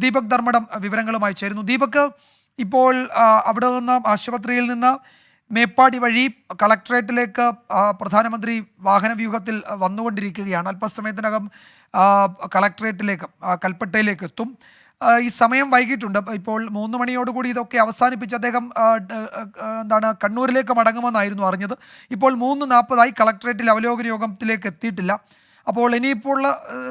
ദീപക് ധർമ്മടം വിവരങ്ങളുമായി ചേരുന്നു. ദീപക്, ഇപ്പോൾ അവിടെ നിന്ന് ആശുപത്രിയിൽ നിന്ന് മേപ്പാടി വഴി കളക്ടറേറ്റിലേക്ക് പ്രധാനമന്ത്രി വാഹനവ്യൂഹത്തിൽ വന്നുകൊണ്ടിരിക്കുകയാണ്. അല്പസമയത്തിനകം കളക്ടറേറ്റിലേക്ക് കൽപ്പറ്റയിലേക്ക് എത്തും. ഈ സമയം വൈകിട്ടുണ്ട്. ഇപ്പോൾ 3 മണിയോടുകൂടി ഇതൊക്കെ അവസാനിപ്പിച്ച് അദ്ദേഹം കണ്ണൂരിലേക്ക് മടങ്ങുമെന്നായിരുന്നു അറിഞ്ഞത്. ഇപ്പോൾ 3:40 കളക്ടറേറ്റിൽ അവലോകന യോഗത്തിലേക്ക് എത്തിയിട്ടില്ല. അപ്പോൾ ഇനിയിപ്പോൾ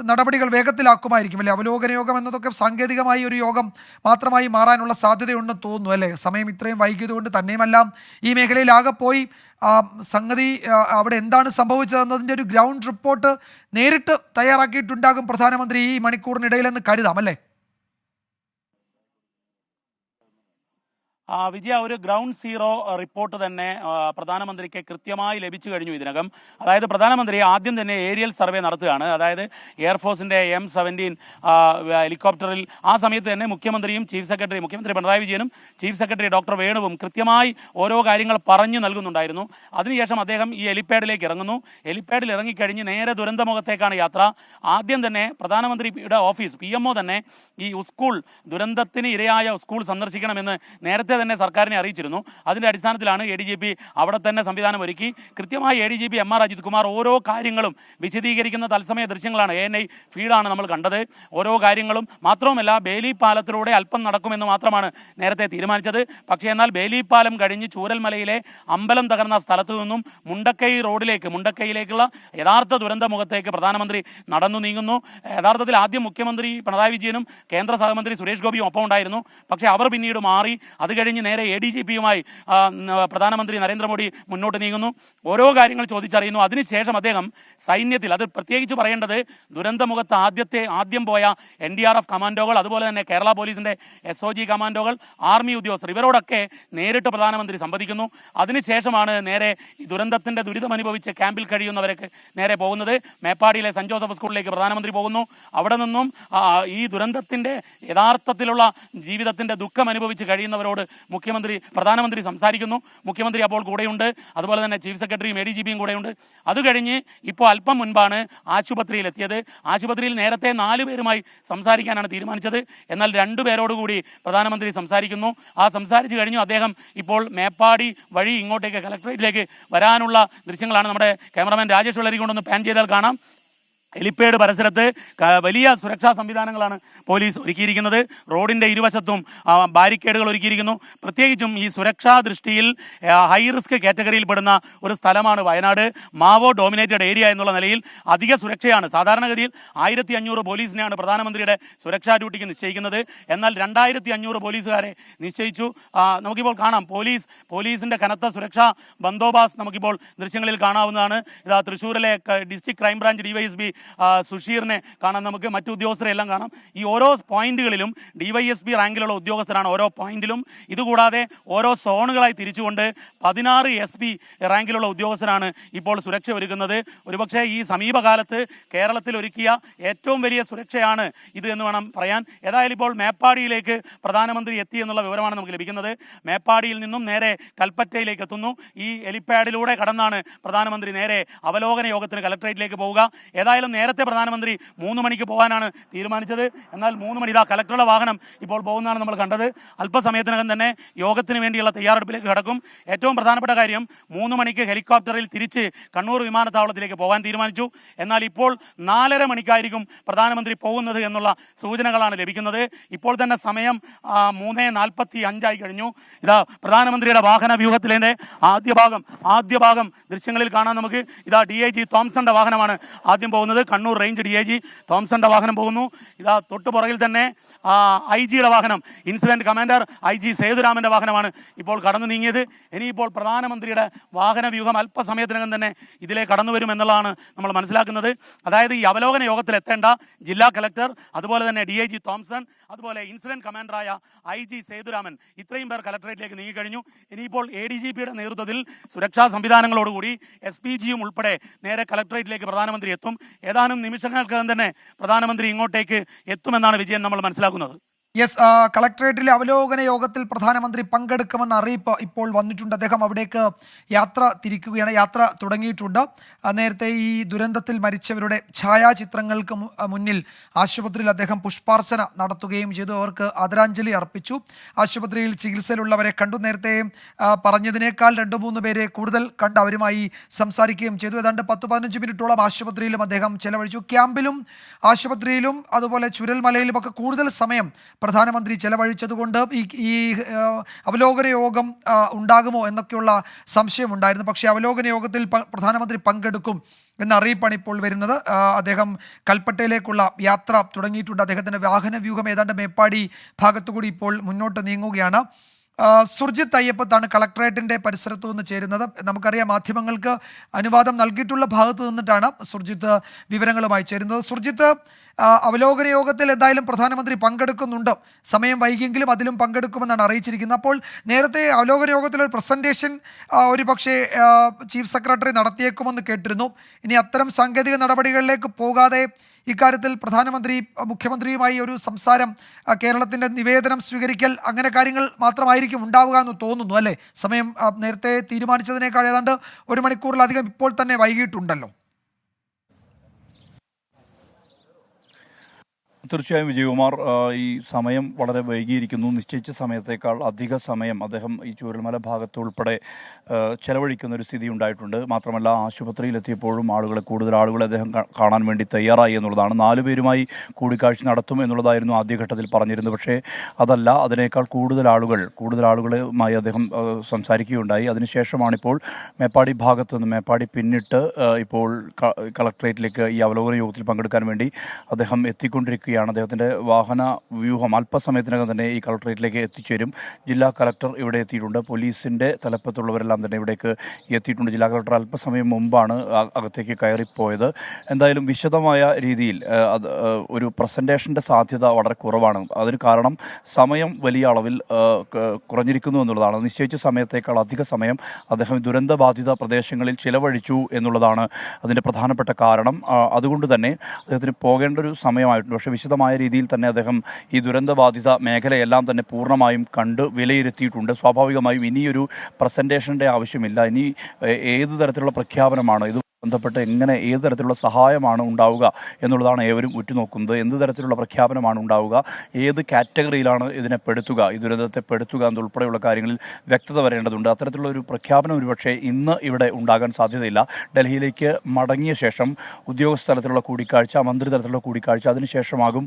നടപടികൾ വേഗത്തിലാക്കുമായിരിക്കും അല്ലേ? അവലോകന യോഗം എന്നതൊക്കെ സാങ്കേതികമായി ഒരു യോഗം മാത്രമായി മാറാനുള്ള സാധ്യതയുണ്ടെന്ന് തോന്നുന്നു അല്ലേ? സമയം ഇത്രയും വൈകിയതുകൊണ്ട് തന്നെയുമല്ല, ഈ മേഖലയിൽ ആകെ പോയി സംഗതി അവിടെ എന്താണ് സംഭവിച്ചതെന്നതിൻ്റെ ഒരു ഗ്രൗണ്ട് റിപ്പോർട്ട് നേരിട്ട് തയ്യാറാക്കിയിട്ടുണ്ടാകും പ്രധാനമന്ത്രി ഈ മണിക്കൂറിനിടയിലെന്ന് കരുതാം അല്ലേ? വിജയ, ഒരു ഗ്രൗണ്ട് സീറോ റിപ്പോർട്ട് തന്നെ പ്രധാനമന്ത്രിക്ക് കൃത്യമായി ലഭിച്ചു കഴിഞ്ഞു ഇതിനകം. അതായത് പ്രധാനമന്ത്രി ആദ്യം തന്നെ ഏരിയൽ സർവേ നടത്തുകയാണ്. അതായത് എയർഫോഴ്സിൻ്റെ M-17 ഹെലികോപ്റ്ററിൽ ആ സമയത്ത് തന്നെ മുഖ്യമന്ത്രിയും മുഖ്യമന്ത്രി പിണറായി വിജയനും ചീഫ് സെക്രട്ടറി ഡോക്ടർ വേണുവും കൃത്യമായി ഓരോ കാര്യങ്ങൾ പറഞ്ഞു നൽകുന്നുണ്ടായിരുന്നു. അതിനുശേഷം അദ്ദേഹം ഈ ഹെലിപ്പാഡിലേക്ക് ഇറങ്ങുന്നു. ഹെലിപ്പാഡിൽ ഇറങ്ങിക്കഴിഞ്ഞ് നേരെ ദുരന്തമുഖത്തേക്കാണ് യാത്ര. ആദ്യം തന്നെ പ്രധാനമന്ത്രിയുടെ ഓഫീസ് PMO തന്നെ ഈ സ്കൂൾ ദുരന്തത്തിന് ഇരയായ സ്കൂൾ സന്ദർശിക്കണമെന്ന് നേരത്തെ തന്നെ സർക്കാരിനെ അറിയിച്ചിരുന്നു. അതിൻ്റെ അടിസ്ഥാനത്തിലാണ് ADGP അവിടെ തന്നെ സംവിധാനം ഒരുക്കി. കൃത്യമായി ADGP MR അജിത് കുമാർ ഓരോ കാര്യങ്ങളും വിശദീകരിക്കുന്ന തത്സമയ ദൃശ്യങ്ങളാണ് ANI ഫീഡാണ് നമ്മൾ കണ്ടത്. ഓരോ കാര്യങ്ങളും മാത്രവുമല്ല, ബേലി പാലത്തിലൂടെ അല്പം നടക്കുമെന്ന് മാത്രമാണ് നേരത്തെ തീരുമാനിച്ചത്. പക്ഷേ എന്നാൽ ബേലി പാലം കഴിഞ്ഞ് ചൂരൽമലയിലെ അമ്പലം തകർന്ന സ്ഥലത്തു നിന്നും മുണ്ടക്കൈയിലേക്കുള്ള യഥാർത്ഥ ദുരന്തമുഖത്തേക്ക് പ്രധാനമന്ത്രി നടന്നു നീങ്ങുന്നു. യഥാർത്ഥത്തിൽ ആദ്യം മുഖ്യമന്ത്രി പിണറായി വിജയനും കേന്ദ്ര സഹമന്ത്രി സുരേഷ് ഗോപിയും ഒപ്പം ഉണ്ടായിരുന്നു. പക്ഷേ അവർ പിന്നീട് മാറി. അത് കഴിഞ്ഞ് നേരെ ADGPയുമായി പ്രധാനമന്ത്രി നരേന്ദ്രമോദി മുന്നോട്ട് നീങ്ങുന്നു. ഓരോ കാര്യങ്ങൾ ചോദിച്ചറിയുന്നു. അതിനുശേഷം അദ്ദേഹം സൈന്യത്തിൽ, അത് പ്രത്യേകിച്ച് പറയേണ്ടത്, ദുരന്തമുഖത്ത് ആദ്യം പോയ NDRF കമാൻഡോകൾ, അതുപോലെ തന്നെ കേരള പോലീസിൻ്റെ SOG കമാൻഡോകൾ, ആർമി ഉദ്യോഗസ്ഥർ, ഇവരോടൊക്കെ നേരിട്ട് പ്രധാനമന്ത്രി സംവദിക്കുന്നു. അതിനുശേഷമാണ് നേരെ ഈ ദുരന്തത്തിൻ്റെ ദുരിതമനുഭവിച്ച് ക്യാമ്പിൽ കഴിയുന്നവരൊക്കെ നേരെ പോകുന്നത്. മേപ്പാടിയിലെ സെൻറ്റ് ജോസഫ് സ്കൂളിലേക്ക് പ്രധാനമന്ത്രി പോകുന്നു. അവിടെ നിന്നും ഈ ദുരന്തത്തിൻ്റെ യഥാർത്ഥത്തിലുള്ള ജീവിതത്തിൻ്റെ ദുഃഖം അനുഭവിച്ച് കഴിയുന്നവരോട് പ്രധാനമന്ത്രി സംസാരിക്കുന്നു. മുഖ്യമന്ത്രി അപ്പോൾ കൂടെയുണ്ട്, അതുപോലെ തന്നെ ചീഫ് സെക്രട്ടറിയും ADGPയും കൂടെയുണ്ട്. അത് കഴിഞ്ഞ് ഇപ്പോൾ അല്പം മുൻപാണ് ആശുപത്രിയിലെത്തിയത്. ആശുപത്രിയിൽ നേരത്തെ 4 പേരുമായി സംസാരിക്കാനാണ് തീരുമാനിച്ചത്. എന്നാൽ 2 പേരോടുകൂടി പ്രധാനമന്ത്രി സംസാരിക്കുന്നു. സംസാരിച്ചു കഴിഞ്ഞു അദ്ദേഹം ഇപ്പോൾ മേപ്പാടി വഴി ഇങ്ങോട്ടേക്ക് കളക്ടറേറ്റിലേക്ക് വരാനുള്ള ദൃശ്യങ്ങളാണ് നമ്മുടെ ക്യാമറമാൻ രാജേഷ് വെള്ളരി കൊണ്ടൊന്ന് പാൻ ചെയ്താൽ കാണാം. ഹെലിപ്പാഡ് പരിസരത്ത് വലിയ സുരക്ഷാ സംവിധാനങ്ങളാണ് പോലീസ് ഒരുക്കിയിരിക്കുന്നത്. റോഡിൻ്റെ ഇരുവശത്തും ബാരിക്കേഡുകൾ ഒരുക്കിയിരിക്കുന്നു. പ്രത്യേകിച്ചും ഈ സുരക്ഷാ ദൃഷ്ടിയിൽ ഹൈ റിസ്ക് കാറ്റഗറിയിൽപ്പെടുന്ന ഒരു സ്ഥലമാണ് വയനാട്. മാവോ ഡോമിനേറ്റഡ് ഏരിയ എന്നുള്ള നിലയിൽ അധിക സുരക്ഷയാണ്. സാധാരണഗതിയിൽ 1500 പോലീസിനെയാണ് പ്രധാനമന്ത്രിയുടെ സുരക്ഷാ ഡ്യൂട്ടിക്ക് നിശ്ചയിക്കുന്നത്. എന്നാൽ 2500 പോലീസുകാരെ നിശ്ചയിച്ചു. നമുക്കിപ്പോൾ കാണാം പോലീസിൻ്റെ കനത്ത സുരക്ഷാ ബന്ദോബാസ്ത് നമുക്കിപ്പോൾ ദൃശ്യങ്ങളിൽ കാണാവുന്നതാണ്. ഇതാ തൃശ്ശൂരിലെ ഡിസ്ട്രിക്ട് ക്രൈംബ്രാഞ്ച് DYSP സുഷീറിനെ കാണാം, നമുക്ക് മറ്റു ഉദ്യോഗസ്ഥരെ എല്ലാം കാണാം. ഈ ഓരോ പോയിന്റുകളിലും DYSP റാങ്കിലുള്ള ഉദ്യോഗസ്ഥരാണ് ഓരോ പോയിന്റിലും. ഇതുകൂടാതെ ഓരോ സോണുകളായി തിരിച്ചുകൊണ്ട് 16 SP റാങ്കിലുള്ള ഉദ്യോഗസ്ഥരാണ് ഇപ്പോൾ സുരക്ഷ ഒരുക്കുന്നത്. ഒരുപക്ഷെ ഈ സമീപകാലത്ത് കേരളത്തിൽ ഒരുക്കിയ ഏറ്റവും വലിയ സുരക്ഷയാണ് ഇത് എന്ന് വേണം പറയാൻ. ഏതായാലും ഇപ്പോൾ മേപ്പാടിയിലേക്ക് പ്രധാനമന്ത്രി എത്തി എന്നുള്ള വിവരമാണ് നമുക്ക് ലഭിക്കുന്നത്. മേപ്പാടിയിൽ നിന്നും നേരെ കൽപ്പറ്റയിലേക്ക് എത്തുന്നു. ഈ ഹെലിപ്പാഡിലൂടെ കടന്നാണ് പ്രധാനമന്ത്രി നേരെ അവലോകന യോഗത്തിന് കളക്ടറേറ്റിലേക്ക് പോവുക. ഏതായാലും നേരത്തെ പ്രധാനമന്ത്രി 3 മണിക്ക് പോകാനാണ് തീരുമാനിച്ചത്. എന്നാൽ 3 മണി കളക്ടറുടെ വാഹനം ഇപ്പോൾ പോകുന്നതാണ് നമ്മൾ കണ്ടത്. അല്പസമയത്തിനകം തന്നെ യോഗത്തിന് വേണ്ടിയുള്ള തയ്യാറെടുപ്പിലേക്ക് കടക്കും. ഏറ്റവും പ്രധാനപ്പെട്ട കാര്യം, 3 മണിക്ക് ഹെലികോപ്റ്ററിൽ തിരിച്ച് കണ്ണൂർ വിമാനത്താവളത്തിലേക്ക് പോകാൻ തീരുമാനിച്ചു. എന്നാൽ ഇപ്പോൾ 4:30 മണിക്കായിരിക്കും പ്രധാനമന്ത്രി പോകുന്നത് എന്നുള്ള സൂചനകളാണ് ലഭിക്കുന്നത്. ഇപ്പോൾ തന്നെ സമയം 3:45 കഴിഞ്ഞു. പ്രധാനമന്ത്രിയുടെ വാഹന വ്യൂഹത്തിലെ ആദ്യ ഭാഗം ദൃശ്യങ്ങളിൽ കാണാൻ നമുക്ക്. DIG തോംസന്റെ വാഹനമാണ് ആദ്യം പോകുന്നത്. കണ്ണൂർ റേഞ്ച് DIG തോംസന്റെ വാഹനം പോകുന്നു. തൊട്ടു പുറകിൽ തന്നെ IG-യുടെ വാഹനം, ഇൻസിഡന്റ് കമാൻഡർ IG സേതുരാമന്റെ വാഹനമാണ് ഇപ്പോൾ കടന്നു നീങ്ങിയത്. ഇനിയിപ്പോൾ പ്രധാനമന്ത്രിയുടെ വാഹന വ്യൂഹം അല്പസമയത്തിനകം തന്നെ ഇതിലെ കടന്നു വരുമെന്നുള്ളതാണ് നമ്മൾ മനസ്സിലാക്കുന്നത്. അതായത് ഈ അവലോകന യോഗത്തിൽ എത്തേണ്ട ജില്ലാ കളക്ടർ, അതുപോലെ തന്നെ DIG തോംസൺ, അതുപോലെ ഇൻസിഡന്റ് കമാൻഡറായ IG സേതുരാമൻ, ഇത്രയും പേർ കളക്ടറേറ്റിലേക്ക് നീങ്ങിക്കഴിഞ്ഞു. ഇനിയിപ്പോൾ ADGPയുടെ നേതൃത്വത്തിൽ സുരക്ഷാ സംവിധാനങ്ങളോടുകൂടി SPGയും ഉൾപ്പെടെ നേരെ കളക്ടറേറ്റിലേക്ക് പ്രധാനമന്ത്രി എത്തും. ഏതാനും നിമിഷങ്ങൾക്കകം തന്നെ പ്രധാനമന്ത്രി ഇങ്ങോട്ടേക്ക് എത്തുമെന്നാണ് വിജയൻ നമ്മൾ മനസ്സിലാക്കുന്നത്. യെസ്, കളക്ടറേറ്റിലെ അവലോകന യോഗത്തിൽ പ്രധാനമന്ത്രി പങ്കെടുക്കുമെന്ന അറിയിപ്പ് ഇപ്പോൾ വന്നിട്ടുണ്ട്. അദ്ദേഹം അവിടേക്ക് യാത്ര തിരിക്കുകയാണ്, യാത്ര തുടങ്ങിയിട്ടുണ്ട്. നേരത്തെ ഈ ദുരന്തത്തിൽ മരിച്ചവരുടെ ഛായാചിത്രങ്ങൾക്ക് മുന്നിൽ ആശുപത്രിയിൽ അദ്ദേഹം പുഷ്പാർച്ചന നടത്തുകയും ചെയ്തു. അവർക്ക് ആദരാഞ്ജലി അർപ്പിച്ചു. ആശുപത്രിയിൽ ചികിത്സയിലുള്ളവരെ കണ്ടു. നേരത്തെ പറഞ്ഞതിനേക്കാൾ 2-3 പേരെ കൂടുതൽ കണ്ട് അവരുമായി സംസാരിക്കുകയും ചെയ്തു. ഏതാണ്ട് 10-15 മിനിറ്റോളം ആശുപത്രിയിലും അദ്ദേഹം ചെലവഴിച്ചു. ക്യാമ്പിലും ആശുപത്രിയിലും അതുപോലെ ചുരൽമലയിലുമൊക്കെ കൂടുതൽ സമയം പ്രധാനമന്ത്രി ചെലവഴിച്ചതുകൊണ്ട് ഈ അവലോകന യോഗം ഉണ്ടാകുമോ എന്നൊക്കെയുള്ള സംശയമുണ്ടായിരുന്നു. പക്ഷേ അവലോകന യോഗത്തിൽ പ്രധാനമന്ത്രി പങ്കെടുക്കും എന്ന അറിയിപ്പാണ് ഇപ്പോൾ വരുന്നത്. അദ്ദേഹം കൽപ്പറ്റയിലേക്കുള്ള യാത്ര തുടങ്ങിയിട്ടുണ്ട്. അദ്ദേഹത്തിൻ്റെ വാഹന വ്യൂഹം ഏതാണ്ട് മേപ്പാടി ഭാഗത്തുകൂടി ഇപ്പോൾ മുന്നോട്ട് നീങ്ങുകയാണ്. സുർജിത്ത് അയ്യപ്പത്താണ് കളക്ടറേറ്റിൻ്റെ പരിസരത്തു നിന്ന് ചേരുന്നത്. നമുക്കറിയാം, മാധ്യമങ്ങൾക്ക് അനുവാദം നൽകിയിട്ടുള്ള ഭാഗത്ത് നിന്നിട്ടാണ് സുർജിത്ത് വിവരങ്ങളുമായി ചേരുന്നത്. സുർജിത്ത്, അവലോകന യോഗത്തിൽ എന്തായാലും പ്രധാനമന്ത്രി പങ്കെടുക്കുന്നുണ്ട്. സമയം വൈകിയെങ്കിലും അതിലും പങ്കെടുക്കുമെന്നാണ് അറിയിച്ചിരിക്കുന്നത്. അപ്പോൾ നേരത്തെ അവലോകന യോഗത്തിലൊരു പ്രസൻറ്റേഷൻ ഒരു പക്ഷേ ചീഫ് സെക്രട്ടറി നടത്തിയേക്കുമെന്ന് കേട്ടിരുന്നു. ഇനി അത്തരം സാങ്കേതിക നടപടികളിലേക്ക് പോകാതെ ഇക്കാര്യത്തിൽ പ്രധാനമന്ത്രി മുഖ്യമന്ത്രിയുമായി ഒരു സംസാരം, കേരളത്തിൻ്റെ നിവേദനം സ്വീകരിക്കൽ, അങ്ങനെ കാര്യങ്ങൾ മാത്രമായിരിക്കും ഉണ്ടാവുക എന്ന് തോന്നുന്നു, അല്ലേ? സമയം നേരത്തെ തീരുമാനിച്ചതിനേക്കാൾ ഏതാണ്ട് 1 മണിക്കൂറിലധികം ഇപ്പോൾ തന്നെ വൈകിട്ടുണ്ടല്ലോ. തീർച്ചയായും വിജയകുമാർ, ഈ സമയം വളരെ വൈകിയിരിക്കുന്നു. നിശ്ചയിച്ച സമയത്തേക്കാൾ അധിക സമയം അദ്ദേഹം ഈ ചൂരൽമല ഭാഗത്ത് ഉൾപ്പെടെ ചെലവഴിക്കുന്ന ഒരു സ്ഥിതി ഉണ്ടായിട്ടുണ്ട്. മാത്രമല്ല, ആശുപത്രിയിലെത്തിയപ്പോഴും കൂടുതൽ ആളുകളെ അദ്ദേഹം കാണാൻ വേണ്ടി തയ്യാറായി എന്നുള്ളതാണ്. 4 പേരുമായി കൂടിക്കാഴ്ച നടത്തും എന്നുള്ളതായിരുന്നു ആദ്യഘട്ടത്തിൽ പറഞ്ഞിരുന്നത്. പക്ഷേ അതല്ല, അതിനേക്കാൾ കൂടുതൽ ആളുകളുമായി അദ്ദേഹം സംസാരിക്കുകയുണ്ടായി. അതിനുശേഷമാണിപ്പോൾ മേപ്പാടി ഭാഗത്തു നിന്ന് മേപ്പാടി പിന്നിട്ട് ഇപ്പോൾ കളക്ടറേറ്റിലേക്ക് ഈ അവലോകന യോഗത്തിൽ പങ്കെടുക്കാൻ വേണ്ടി അദ്ദേഹം എത്തിക്കൊണ്ടിരിക്കുകയാണ്. അദ്ദേഹത്തിൻ്റെ വാഹന വ്യൂഹം അല്പസമയത്തിനകം തന്നെ ഈ കളക്ടറേറ്റിലേക്ക് എത്തിച്ചേരും. ജില്ലാ കളക്ടർ ഇവിടെ എത്തിയിട്ടുണ്ട്. പോലീസിൻ്റെ തലപ്പത്തുള്ളവരെല്ലാം തന്നെ ഇവിടേക്ക് എത്തിയിട്ടുണ്ട്. ജില്ലാ കളക്ടർ അല്പസമയം മുമ്പാണ് അകത്തേക്ക് കയറിപ്പോയത്. എന്തായാലും വിശദമായ രീതിയിൽ ഒരു പ്രസൻറ്റേഷൻ്റെ സാധ്യത വളരെ കുറവാണ്. അതിന് കാരണം സമയം വലിയ അളവിൽ കുറഞ്ഞിരിക്കുന്നു എന്നുള്ളതാണ്. നിശ്ചയിച്ച സമയത്തേക്കാൾ അധിക സമയം അദ്ദേഹം ദുരന്തബാധിത പ്രദേശങ്ങളിൽ ചിലവഴിച്ചു എന്നുള്ളതാണ് അതിൻ്റെ പ്രധാനപ്പെട്ട കാരണം. അതുകൊണ്ട് തന്നെ അദ്ദേഹത്തിന് പോകേണ്ട ഒരു സമയമായിട്ടുണ്ട്. പക്ഷേ വിശദമായ രീതിയിൽ തന്നെ അദ്ദേഹം ഈ ദുരന്തബാധിത മേഖലയെല്ലാം തന്നെ പൂർണ്ണമായും കണ്ട് വിലയിരുത്തിയിട്ടുണ്ട്. സ്വാഭാവികമായും ഇനിയൊരു പ്രസൻറ്റേഷൻ്റെ ആവശ്യമില്ല. ഇനി ഏത് തരത്തിലുള്ള പ്രഖ്യാപനമാണ് ഇത് ബന്ധപ്പെട്ട് ഏത് തരത്തിലുള്ള സഹായമാണ് ഉണ്ടാവുക എന്നുള്ളതാണ് ഏവരും ഉറ്റുനോക്കുന്നത്. എന്ത് തരത്തിലുള്ള പ്രഖ്യാപനമാണ് ഉണ്ടാവുക, ഏത് കാറ്റഗറിയിലാണ് ഇതിനെ പെടുത്തുക, ഈ ദുരന്തത്തെ പെടുത്തുക എന്നുൾപ്പെടെയുള്ള കാര്യങ്ങളിൽ വ്യക്തത വരേണ്ടതുണ്ട്. അത്തരത്തിലുള്ള ഒരു പ്രഖ്യാപനം ഒരുപക്ഷെ ഇന്ന് ഇവിടെ ഉണ്ടാകാൻ സാധ്യതയില്ല. ഡൽഹിയിലേക്ക് മടങ്ങിയ ശേഷം ഉദ്യോഗസ്ഥ തലത്തിലുള്ള കൂടിക്കാഴ്ച, മന്ത്രി തലത്തിലുള്ള കൂടിക്കാഴ്ച, അതിനുശേഷമാകും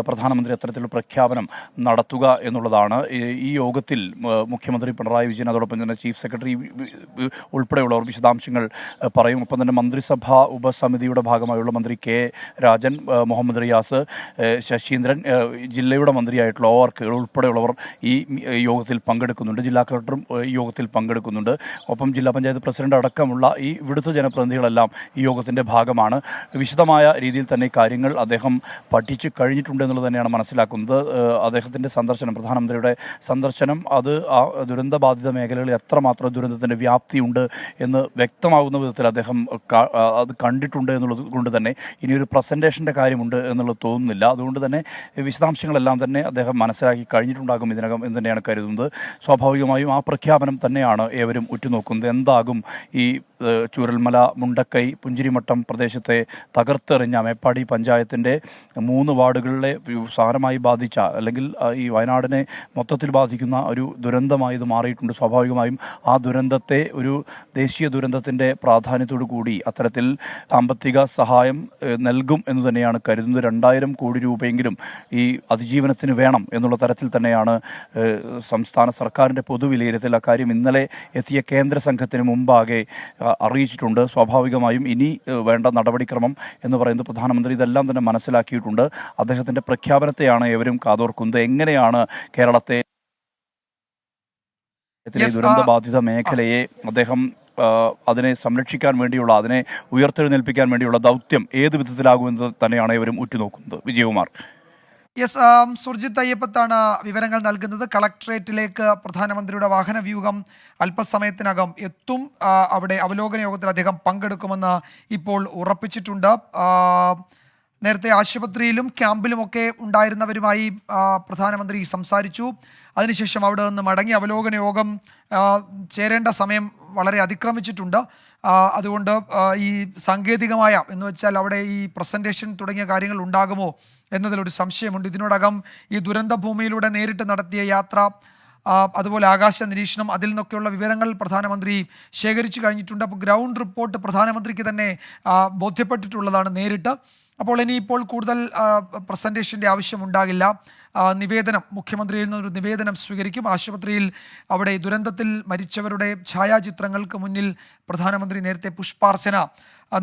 പ്രധാനമന്ത്രി അത്തരത്തിലുള്ള പ്രഖ്യാപനം നടത്തുക എന്നുള്ളതാണ്. ഈ യോഗത്തിൽ മുഖ്യമന്ത്രി പിണറായി വിജയൻ, അതോടൊപ്പം തന്നെ ചീഫ് സെക്രട്ടറി ഉൾപ്പെടെയുള്ളവർ വിശദാംശങ്ങൾ പറയും. ഒപ്പം തന്നെ മന്ത്രിസഭാ ഉപസമിതിയുടെ ഭാഗമായുള്ള മന്ത്രി കെ രാജൻ, മുഹമ്മദ് റിയാസ്, ശശീന്ദ്രൻ, ജില്ലയുടെ മന്ത്രിയായിട്ടുള്ള ORK ഉൾപ്പെടെയുള്ളവർ ഈ യോഗത്തിൽ പങ്കെടുക്കുന്നുണ്ട്. ജില്ലാ കളക്ടറും ഈ യോഗത്തിൽ പങ്കെടുക്കുന്നുണ്ട്. ഒപ്പം ജില്ലാ പഞ്ചായത്ത് പ്രസിഡന്റ് അടക്കമുള്ള ഈ ഇവിടുത്തെ ജനപ്രതിനിധികളെല്ലാം ഈ യോഗത്തിൻ്റെ ഭാഗമാണ്. വിശദമായ രീതിയിൽ തന്നെ കാര്യങ്ങൾ അദ്ദേഹം പഠിച്ചു കഴിഞ്ഞിട്ടുണ്ട് എന്നുള്ളത് തന്നെയാണ് മനസ്സിലാക്കുന്നത്. അദ്ദേഹത്തിൻ്റെ സന്ദർശനം, പ്രധാനമന്ത്രിയുടെ സന്ദർശനം, അത് ആ ദുരന്തബാധിത മേഖലകളിൽ എത്രമാത്രം ദുരന്തത്തിൻ്റെ വ്യാപ്തിയുണ്ട് എന്ന് വ്യക്തമാകുന്ന വിധത്തിൽ അദ്ദേഹം അത് കണ്ടിട്ടുണ്ട് എന്നുള്ളത് കൊണ്ട് തന്നെ ഇനിയൊരു പ്രസൻറ്റേഷൻ്റെ കാര്യമുണ്ട് എന്നുള്ളത് തോന്നുന്നില്ല. അതുകൊണ്ട് തന്നെ വിശദാംശങ്ങളെല്ലാം തന്നെ അദ്ദേഹം മനസ്സിലാക്കി കഴിഞ്ഞിട്ടുണ്ടാകും ഇതിനകം എന്ന് തന്നെയാണ് കരുതുന്നത്. സ്വാഭാവികമായും ആ പ്രഖ്യാപനം തന്നെയാണ് ഏവരും ഉറ്റുനോക്കുന്നത്. എന്താകും ഈ ചൂരൽമല, മുണ്ടക്കൈ, പുഞ്ചിരിമട്ടം പ്രദേശത്തെ തകർത്തെറിഞ്ഞ മേപ്പാടി പഞ്ചായത്തിൻ്റെ 3 വാർഡുകളിലെ സാരമായി ബാധിച്ച, അല്ലെങ്കിൽ ഈ വയനാടിനെ മൊത്തത്തിൽ ബാധിക്കുന്ന ഒരു ദുരന്തമായി ഇത് മാറിയിട്ടുണ്ട്. സ്വാഭാവികമായും ആ ദുരന്തത്തെ ഒരു ദേശീയ ദുരന്തത്തിൻ്റെ പ്രാധാന്യത്തോടു കൂടി അത്തരത്തിൽ സാമ്പത്തിക സഹായം നൽകും എന്ന് തന്നെയാണ് കരുതുന്നത്. 2000 കോടി രൂപയെങ്കിലും ഈ അതിജീവനത്തിന് വേണം എന്നുള്ള തരത്തിൽ തന്നെയാണ് സംസ്ഥാന സർക്കാരിൻ്റെ പൊതുവിലയിരുത്തൽ. അക്കാര്യം ഇന്നലെ എത്തിയ കേന്ദ്ര സംഘത്തിന് മുമ്പാകെ അറിയിച്ചിട്ടുണ്ട്. സ്വാഭാവികമായും ഇനി വേണ്ട നടപടിക്രമം എന്ന് പറയുന്നത് പ്രധാനമന്ത്രി ഇതെല്ലാം തന്നെ മനസ്സിലാക്കിയിട്ടുണ്ട്. അദ്ദേഹത്തിൻ്റെ പ്രഖ്യാപനത്തെയാണ് ഏവരും കാതോർക്കുന്നത്. എങ്ങനെയാണ് കേരളത്തെ ദുരന്തബാധിത മേഖലയെ അദ്ദേഹം അതിനെ സംരക്ഷിക്കാൻ വേണ്ടിയുള്ള, അതിനെ ഉയർത്തെഴുന്നേൽപ്പിക്കാൻ വേണ്ടിയുള്ള ദൗത്യം ഏത് വിധത്തിലാകുമെന്ന് തന്നെയാണ് ഇവരും ഉറ്റുനോക്കുന്നത്. വിജയകുമാർ. യെസ്, സുർജിത്ത് അയ്യപ്പത്താണ് വിവരങ്ങൾ നൽകുന്നത്. കളക്ട്രേറ്റിലേക്ക് പ്രധാനമന്ത്രിയുടെ വാഹന വ്യൂഹം അല്പസമയത്തിനകം എത്തും. അവിടെ അവലോകന യോഗത്തിൽ അദ്ദേഹം പങ്കെടുക്കുമെന്ന് ഇപ്പോൾ ഉറപ്പിച്ചിട്ടുണ്ട്. നേരത്തെ ആശുപത്രിയിലും ക്യാമ്പിലുമൊക്കെ ഉണ്ടായിരുന്നവരുമായി പ്രധാനമന്ത്രി സംസാരിച്ചു. അതിനുശേഷം അവിടെ നിന്ന് മടങ്ങി. അവലോകന യോഗം ചേരേണ്ട സമയം വളരെ അതിക്രമിച്ചിട്ടുണ്ട്. അതുകൊണ്ട് ഈ സാങ്കേതികമായ എന്ന് വെച്ചാൽ അവിടെ ഈ പ്രസൻറ്റേഷൻ തുടങ്ങിയ കാര്യങ്ങൾ ഉണ്ടാകുമോ എന്നതിലൊരു സംശയമുണ്ട്. ഇതിനോടകം ഈ ദുരന്ത ഭൂമിയിലൂടെ നേരിട്ട് നടത്തിയ യാത്ര, അതുപോലെ ആകാശ നിരീക്ഷണം, അതിൽ നിന്നൊക്കെയുള്ള വിവരങ്ങൾ പ്രധാനമന്ത്രി ശേഖരിച്ചു കഴിഞ്ഞിട്ടുണ്ട്. അപ്പോൾ ഗ്രൗണ്ട് റിപ്പോർട്ട് പ്രധാനമന്ത്രിക്ക് തന്നെ ബോധ്യപ്പെട്ടിട്ടുള്ളതാണ് നേരിട്ട്. അപ്പോൾ ഇനിയിപ്പോൾ കൂടുതൽ പ്രസൻറ്റേഷൻ്റെ ആവശ്യമുണ്ടാകില്ല. നിവേദനം, മുഖ്യമന്ത്രിയിൽ നിന്നൊരു നിവേദനം സ്വീകരിക്കും. ആശുപത്രിയിൽ അവിടെ ദുരന്തത്തിൽ മരിച്ചവരുടെ ഛായാചിത്രങ്ങൾക്ക് മുന്നിൽ പ്രധാനമന്ത്രി നേരത്തെ പുഷ്പാർച്ചന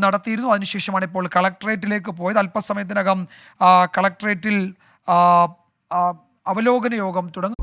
നടത്തിയിരുന്നു. അതിനുശേഷമാണ് ഇപ്പോൾ കളക്ട്രേറ്റിലേക്ക് പോയത്. അല്പസമയത്തിനകം കളക്ട്രേറ്റിൽ അവലോകന യോഗം തുടങ്ങും.